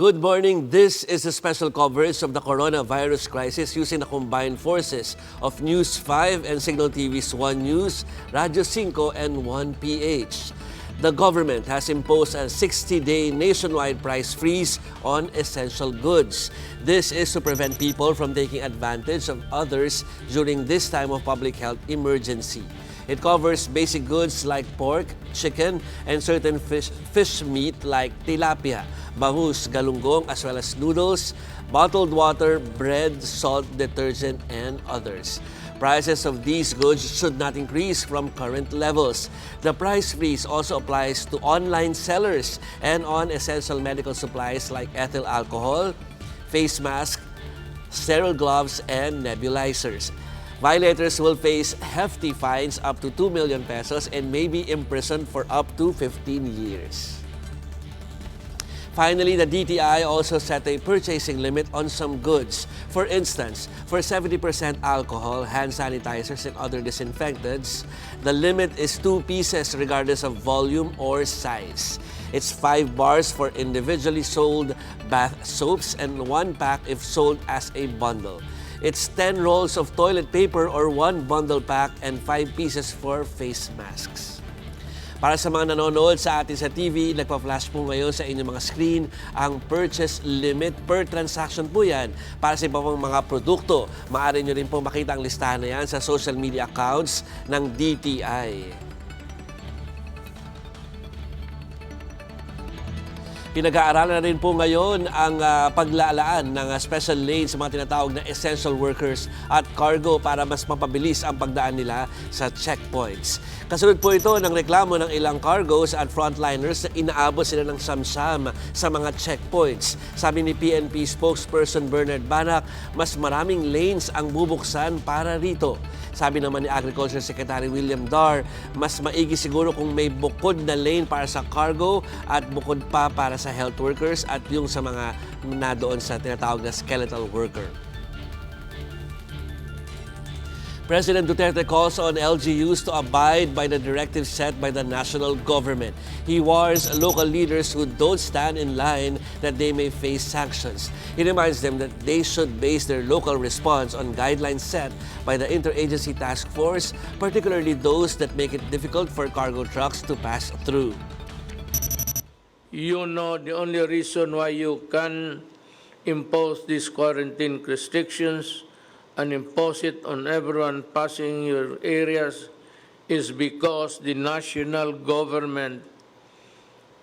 Good morning. This is a special coverage of the coronavirus crisis using the combined forces of News 5 and Signal TV's 1 News, Radio 5 and 1PH. The government has imposed a 60-day nationwide price freeze on essential goods. This is to prevent people from taking advantage of others during this time of public health emergency. It covers basic goods like pork, chicken, and certain fish meat like tilapia, bangus, galunggong, as well as noodles, bottled water, bread, salt, detergent, and others. Prices of these goods should not increase from current levels. The price freeze also applies to online sellers and on essential medical supplies like ethyl alcohol, face masks, sterile gloves, and nebulizers. Violators will face hefty fines up to 2 million pesos and may be imprisoned for up to 15 years. Finally, the DTI also set a purchasing limit on some goods. For instance, for 70% alcohol, hand sanitizers, and other disinfectants, the limit is 2 pieces regardless of volume or size. It's 5 bars for individually sold bath soaps and 1 pack if sold as a bundle. It's 10 rolls of toilet paper or 1 bundle pack and 5 pieces for face masks. Para sa mga nanonood sa atin sa TV, nagpa-flash po ngayon sa inyong mga screen ang purchase limit per transaction po yan. Para sa iba pong mga produkto, maaari nyo rin po makita ang listahan na yan sa social media accounts ng DTI. Pinag-aaralan na rin po ngayon ang paglalaan ng special lane sa mga tinatawag na essential workers at cargo para mas mapabilis ang pagdaan nila sa checkpoints. Kasunod po ito ng reklamo ng ilang cargos at frontliners na inaabot sila ng samsam sa mga checkpoints. Sabi ni PNP spokesperson Bernard Banak, mas maraming lanes ang bubuksan para rito. Sabi naman ni Agriculture Secretary William Dar, mas maigi siguro kung may bukod na lane para sa cargo at bukod pa para sa health workers at yung sa mga nadoon sa tinatawag na skeletal worker. President Duterte calls on LGUs to abide by the directives set by the national government. He warns local leaders who don't stand in line that they may face sanctions. He reminds them that they should base their local response on guidelines set by the Interagency Task Force, particularly those that make it difficult for cargo trucks to pass through. You know the only reason why you can impose these quarantine restrictions and impose it on everyone passing your areas is because the national government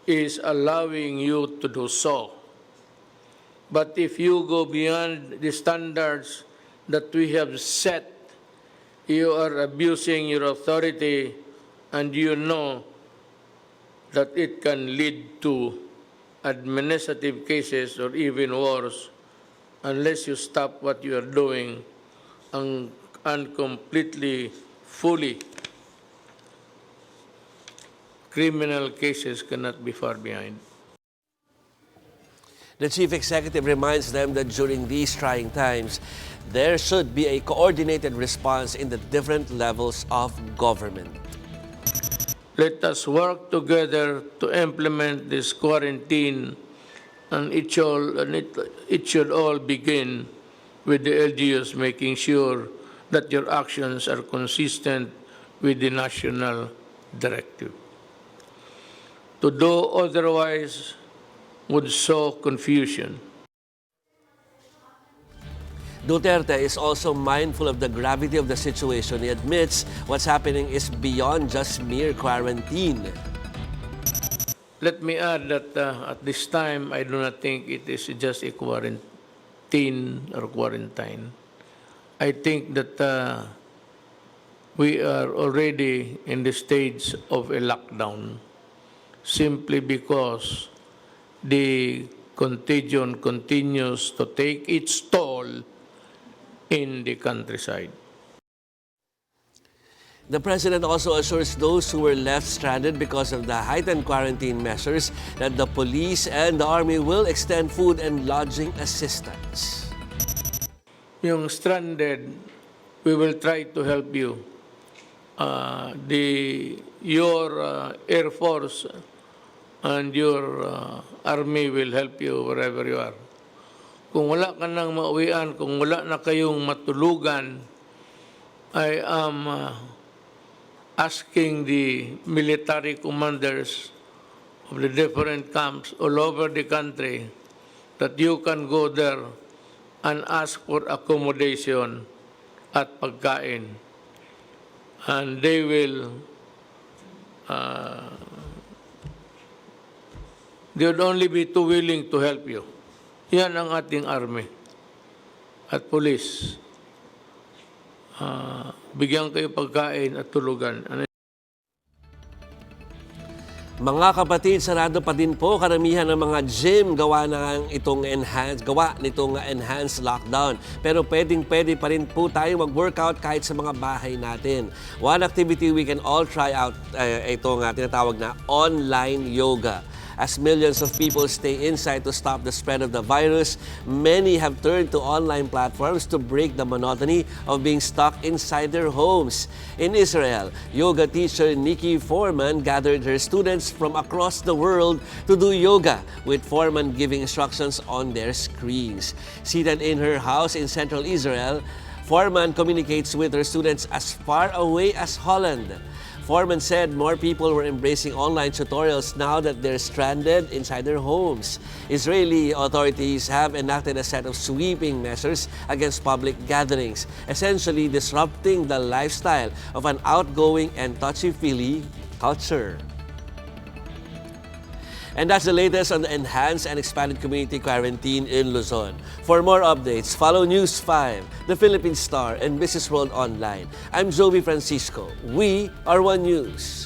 is allowing you to do so. But if you go beyond the standards that we have set, you are abusing your authority, and you know that it can lead to administrative cases or even worse unless you stop what you are doing and completely, fully. Criminal cases cannot be far behind. The chief executive reminds them that during these trying times, there should be a coordinated response in the different levels of government. Let us work together to implement this quarantine, and it should all begin with the LGUs making sure that your actions are consistent with the national directive. To do otherwise would sow confusion. Duterte is also mindful of the gravity of the situation. He admits what's happening is beyond just mere quarantine. Let me add that at this time, I do not think it is just a quarantine or quarantine. I think that we are already in the stage of a lockdown simply because the contagion continues to take its toll in the countryside. The president also assures those who were left stranded because of the heightened quarantine measures that the police and the army will extend food and lodging assistance. Yung stranded, we will try to help you. Your Air Force and your army will help you wherever you are. Kung wala ka nang mauwian, kung wala na kayong matulugan, I am asking the military commanders of the different camps all over the country that you can go there and ask for accommodation at pagkain. And they will, they would only be too willing to help you. Yan ang ating army at police. Bigyan kayo pagkain at tulugan. Mga kapatid, sarado pa din po karamihan ng mga gym gawa nitong enhanced lockdown. Pero pwede pa rin po tayo mag-workout kahit sa mga bahay natin. One activity we can all try out, itong tinatawag na online yoga. As millions of people stay inside to stop the spread of the virus, many have turned to online platforms to break the monotony of being stuck inside their homes. In Israel, yoga teacher Nikki Foreman gathered her students from across the world to do yoga, with Foreman giving instructions on their screens. Seated in her house in central Israel, Foreman communicates with her students as far away as Holland. Foreman said more people were embracing online tutorials now that they're stranded inside their homes. Israeli authorities have enacted a set of sweeping measures against public gatherings, essentially disrupting the lifestyle of an outgoing and touchy-feely culture. And that's the latest on the enhanced and expanded community quarantine in Luzon. For more updates, follow News 5, The Philippine Star, and Business World Online. I'm Joey Francisco. We are One News.